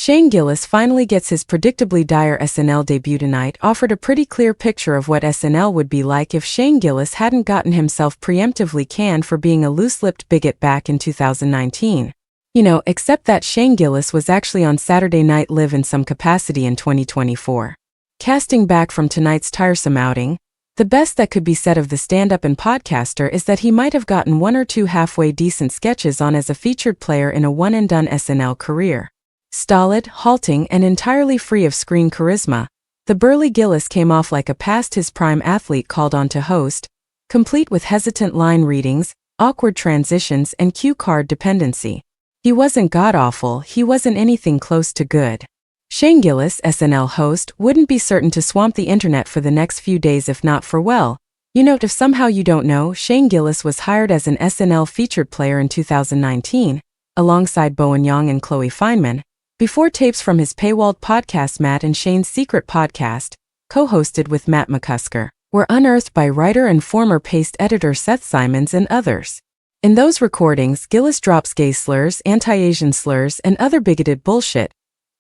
Shane Gillis finally gets his predictably dire SNL debut tonight, offered a pretty clear picture of what SNL would be like if Shane Gillis hadn't gotten himself preemptively canned for being a loose-lipped bigot back in 2019. Except that Shane Gillis was actually on Saturday Night Live in some capacity in 2024. Casting back from tonight's tiresome outing, the best that could be said of the stand-up and podcaster is that he might have gotten one or two halfway decent sketches on as a featured player in a one-and-done SNL career. Stolid, halting, and entirely free of screen charisma, the burly Gillis came off like a past-his-prime athlete called on to host, complete with hesitant line readings, awkward transitions, and cue card dependency. He wasn't god-awful, he wasn't anything close to good. Shane Gillis, SNL host, wouldn't be certain to swamp the internet for the next few days if not for if somehow you don't know, Shane Gillis was hired as an SNL featured player in 2019, alongside Bowen Yang and Chloe Fineman, before tapes from his paywalled podcast Matt and Shane's Secret podcast, co-hosted with Matt McCusker, were unearthed by writer and former Paste editor Seth Simons and others. In those recordings, Gillis drops gay slurs, anti-Asian slurs, and other bigoted bullshit,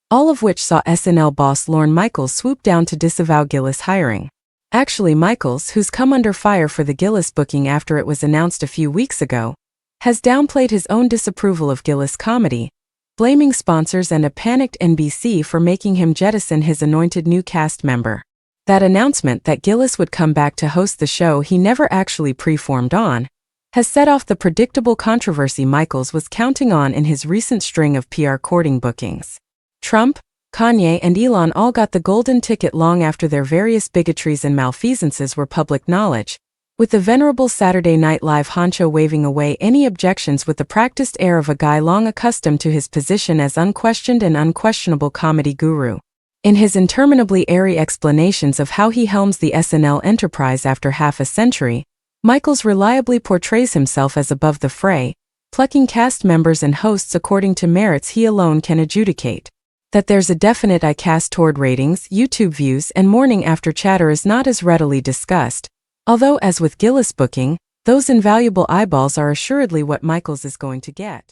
all of which saw SNL boss Lorne Michaels swoop down to disavow Gillis' hiring. Actually, Michaels, who's come under fire for the Gillis booking after it was announced a few weeks ago, has downplayed his own disapproval of Gillis' comedy, blaming sponsors and a panicked NBC for making him jettison his anointed new cast member. That announcement that Gillis would come back to host the show he never actually preformed on has set off the predictable controversy Michaels was counting on in his recent string of PR courting bookings. Trump, Kanye, and Elon all got the golden ticket long after their various bigotries and malfeasances were public knowledge, with the venerable Saturday Night Live honcho waving away any objections with the practiced air of a guy long accustomed to his position as unquestioned and unquestionable comedy guru. In his interminably airy explanations of how he helms the SNL enterprise after half a century, Michaels reliably portrays himself as above the fray, plucking cast members and hosts according to merits he alone can adjudicate. That there's a definite eye cast toward ratings, YouTube views, and morning after chatter is not as readily discussed, although as with Gillis booking, those invaluable eyeballs are assuredly what Michaels is going to get.